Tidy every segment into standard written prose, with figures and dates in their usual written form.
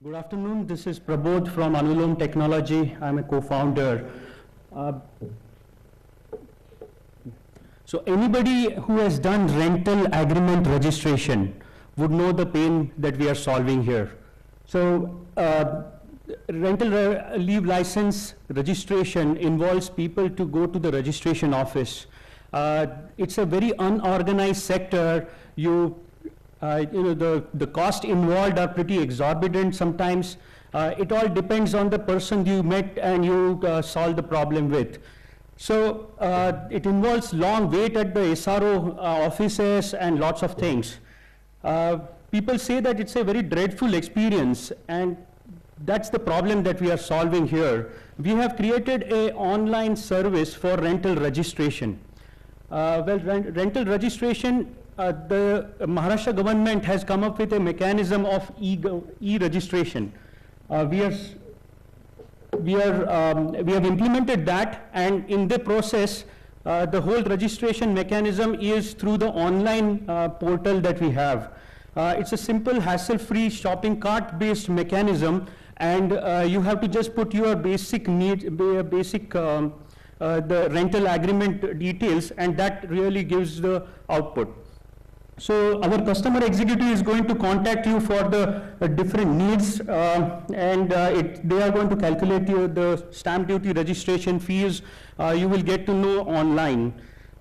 Good afternoon. This is Prabodh from Anulom Technology. I'm a co-founder. So anybody who has done rental agreement registration would know the pain that we are solving here. So rental leave license registration involves people to go to the registration office. It's a very unorganized sector. The cost involved are pretty exorbitant sometimes. It all depends on the person you met and you solve the problem with. So it involves long wait at the SRO offices and lots of things. People say that it's a very dreadful experience, and that's the problem that we are solving here. We have created an online service for rental registration. Rental registration, the Maharashtra government has come up with a mechanism of e-registration. We have implemented that, and in the process, the whole registration mechanism is through the online portal that we have. It's a simple, hassle-free shopping cart-based mechanism, and you have to just put your basic needs, the rental agreement details, and that really gives the output. So our customer executive is going to contact you for the different needs, and they are going to calculate the stamp duty registration fees. You will get to know online.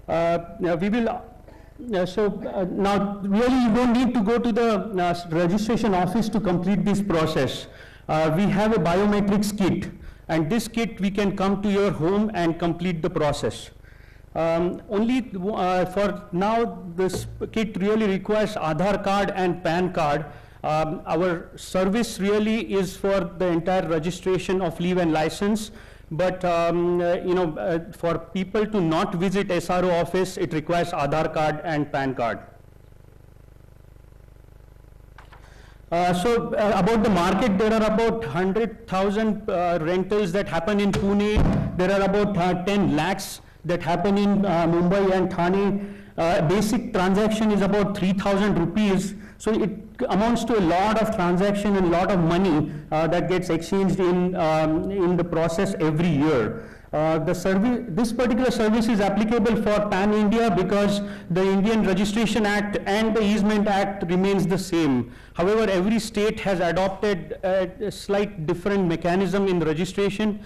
Now really you don't need to go to the registration office to complete this process. We have a biometrics kit, and this kit we can come to your home and complete the process. For now, this kit really requires Aadhaar card and PAN card. Our service really is for the entire registration of leave and license, but for people to not visit SRO office, it requires Aadhaar card and PAN card. About the market, there are about 100,000 rentals that happen in Pune. There are about 10 lakhs that happen in Mumbai and Thane. Basic transaction is about 3,000 rupees. So it amounts to a lot of transaction and a lot of money that gets exchanged in the process every year. This particular service is applicable for Pan India because the Indian Registration Act and the Easement Act remains the same. However, every state has adopted a slight different mechanism in the registration.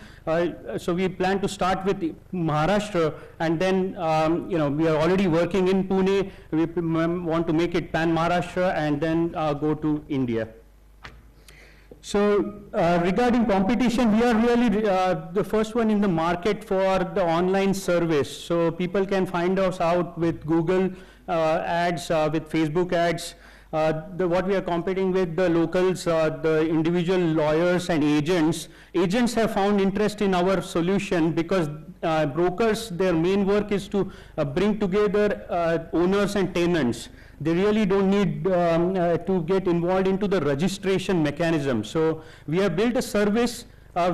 So we plan to start with Maharashtra, and then we are already working in Pune. We want to make it Pan Maharashtra and then go to India. So regarding competition, we are really the first one in the market for the online service. So people can find us out with Google ads, with Facebook ads. What we are competing with, the locals, the individual lawyers and agents. Agents have found interest in our solution because brokers, their main work is to bring together owners and tenants. They really don't need to get involved into the registration mechanism. So we have built a service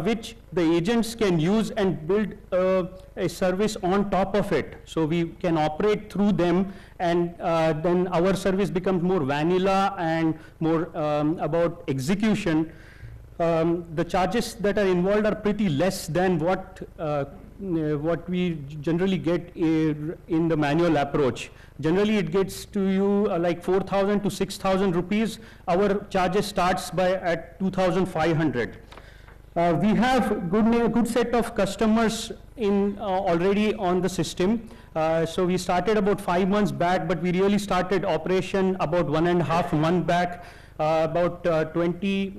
which the agents can use and build a service on top of it. So we can operate through them, and then our service becomes more vanilla and more about execution. The charges that are involved are pretty less than what we generally get in the manual approach. Generally, it gets to you like 4,000 to 6,000 rupees. Our charges starts at 2,500. We have good set of customers already on the system. So we started about 5 months back, but we really started operation about 1.5 months back. About 20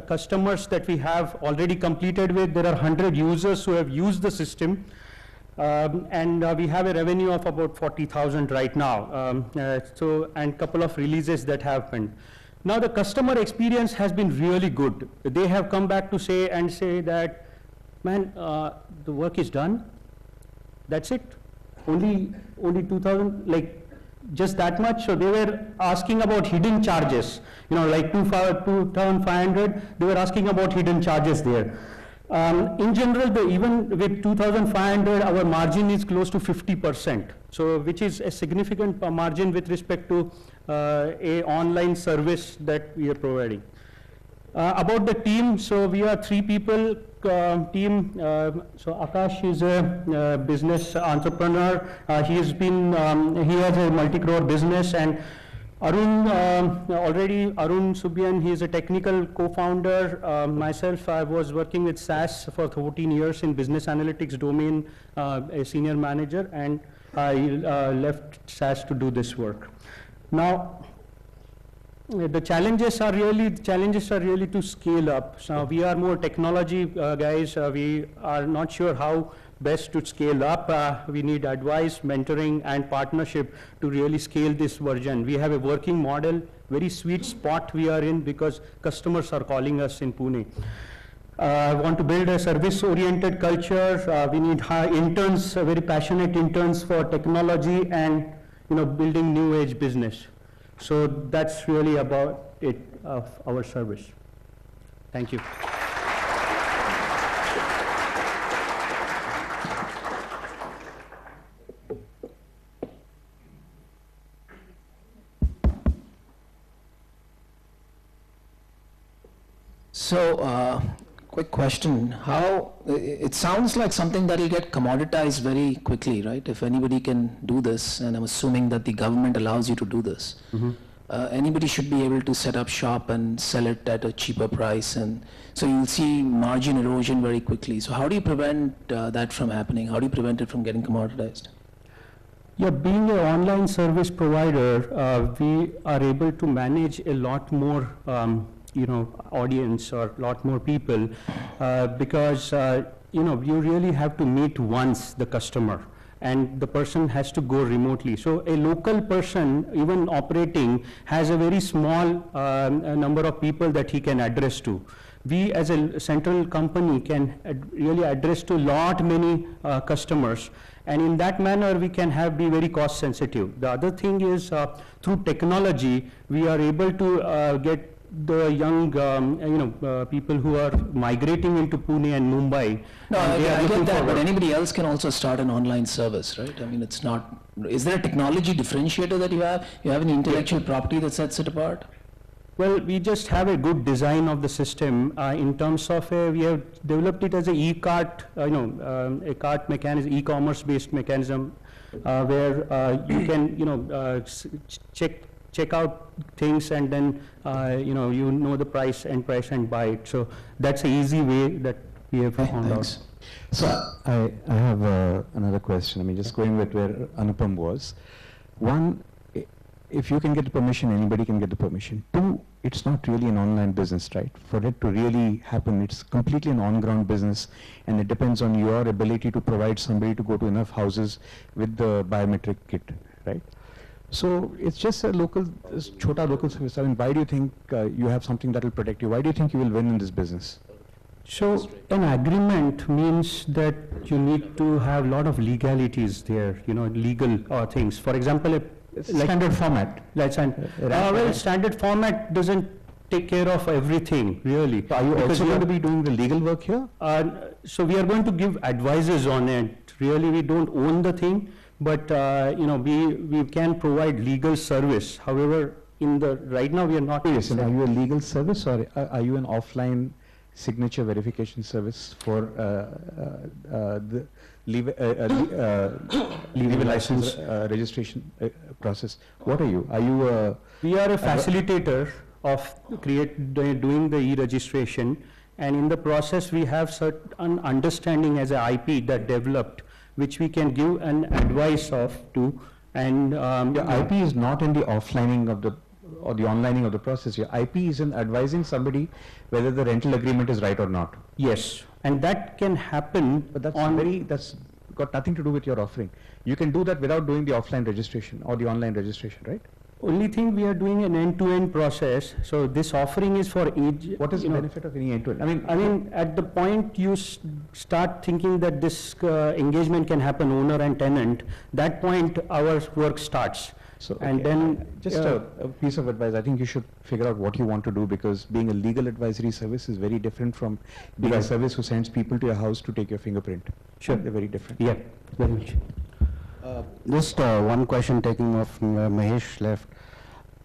customers that we have already completed with. There are 100 users who have used the system. And we have a revenue of about 40,000 right now. And couple of releases that happened. Now the customer experience has been really good. They have come back to say that, man, the work is done. That's it. Only 2,000, like just that much. So they were asking about hidden charges. Like 2,500. They were asking about hidden charges there. In general, even with 2,500, our margin is close to 50%. So, which is a significant margin with respect to a online service that we are providing. About the team, so we are 3 people team. So Akash is a business entrepreneur. He has a multi-crore business, and Arun, Arun Subbian, he is a technical co-founder. Myself, I was working with SAS for 14 years in business analytics domain, a senior manager, and I left SAS to do this work. Now, the challenges are really to scale up. So we are more technology guys. We are not sure how best to scale up. We need advice, mentoring, and partnership to really scale this version. We have a working model, very sweet spot we are in because customers are calling us in Pune. Want to build a service-oriented culture. We need interns, very passionate interns for technology and building new age business. So that's really about it of our service. Thank you. So, quick question. How, it sounds like something that will get commoditized very quickly, right? If anybody can do this, and I'm assuming that the government allows you to do this, anybody should be able to set up shop and sell it at a cheaper price, and so you'll see margin erosion very quickly. So how do you prevent that from happening? How do you prevent it from getting commoditized? Yeah, being an online service provider, we are able to manage a lot more audience or a lot more people because you really have to meet once the customer, and the person has to go remotely. So a local person, even operating, has a very small number of people that he can address to. We as a central company can really address to many customers, and in that manner we can be very cost sensitive. The other thing is through technology we are able to get the young people who are migrating into Pune and Mumbai. No, I get that, but anybody else can also start an online service, right? I mean, it's not, is there a technology differentiator that you have? You have an intellectual property that sets it apart? Well, we just have a good design of the system in terms of we have developed it as a e-cart, a cart mechanism, e-commerce based mechanism where you can, check out things and then the price and buy it. So that's an easy way that we have found out. So I have another question. I mean, just going with where Anupam was. One, if you can get the permission, anybody can get the permission. Two, it's not really an online business, right? For it to really happen, it's completely an on-ground business, and it depends on your ability to provide somebody to go to enough houses with the biometric kit, right? So it's just a chota local service. I mean, why do you think you have something that will protect you? Why do you think you will win in this business? So an agreement means that you need to have a lot of legalities there, legal things. For example, Standard format. Well, standard format doesn't take care of everything, really. So are you also going to be doing the legal work here? So we are going to give advices on it. Really, we don't own the thing. But we can provide legal service. However, right now we are not. Yes, and are you a legal service or are you an offline signature verification service for the leave license registration process? What are you? Are you? We are a facilitator of doing the e-registration, and in the process we have certain understanding as a IP that developed, which we can give an advice to, and your IP is not in the offlining of the or the onlining of the process. Your IP is in advising somebody whether the rental agreement is right or not. Yes, and that can happen. But that's got nothing to do with your offering. You can do that without doing the offline registration or the online registration, right? Only thing we are doing an end-to-end process. So this offering is for each. What is the benefit of any end-to-end? I mean, at the point you start thinking that this engagement can happen owner and tenant, that point our work starts. So, and then just a piece of advice. I think you should figure out what you want to do, because being a legal advisory service is very different from being a service who sends people to your house to take your fingerprint. Sure, they're very different. Yeah, very much. Just one question taking off Mahesh left.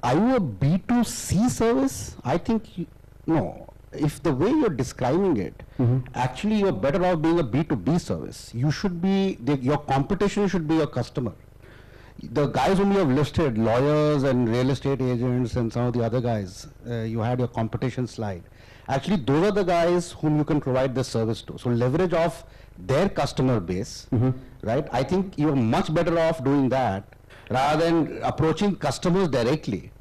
Are you a B2C service? I think no. if the way you're describing it, actually you're better off being a B2B service. You should be, your competition should be your customer. The guys whom you have listed, lawyers and real estate agents and some of the other guys, you had your competition slide. Actually, those are the guys whom you can provide this service to. So leverage off their customer base, right? I think you're much better off doing that rather than approaching customers directly,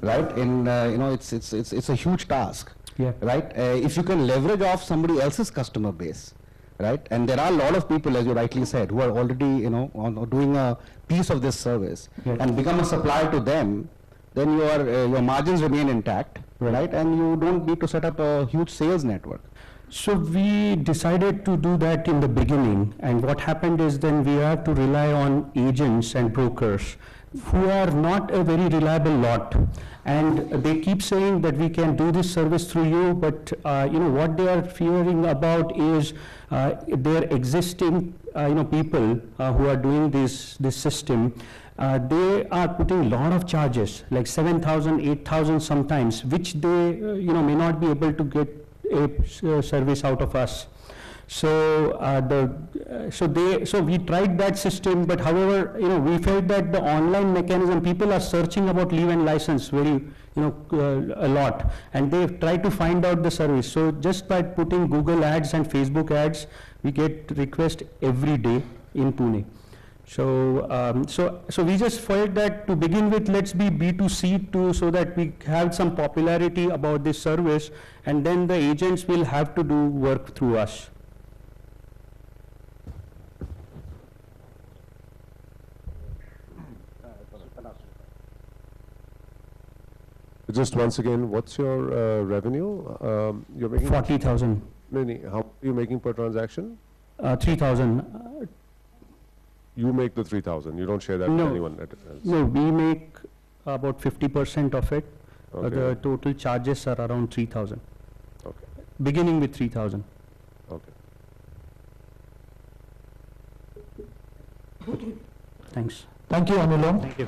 right? And it's a huge task, right? If you can leverage off somebody else's customer base, right? And there are a lot of people, as you rightly said, who are already, doing a piece of this service and become a supplier to them, then your margins remain intact, right? And you don't need to set up a huge sales network. So we decided to do that in the beginning, and what happened is then we have to rely on agents and brokers who are not a very reliable lot, and they keep saying that we can do this service through you, but what they are fearing about is their existing people who are doing this system. They are putting a lot of charges, like 7,000, 8,000 sometimes, which they may not be able to get a service out of us. So so we tried that system, but however, we felt that the online mechanism, people are searching about leave and license very, a lot, and they try to find out the service. So just by putting Google ads and Facebook ads, we get requests every day in Pune. So we just felt that to begin with, let's be B2C too, so that we have some popularity about this service, and then the agents will have to do work through us. Just once again, what's your revenue? You're making 40,000. How are you making per transaction? 3,000. You make the 3,000. You don't share that with anyone else. No, we make about 50% of it. Okay. The total charges are around 3,000. Okay. Beginning with 3,000. Okay. Thanks. Thank you, Anulom. Thank you.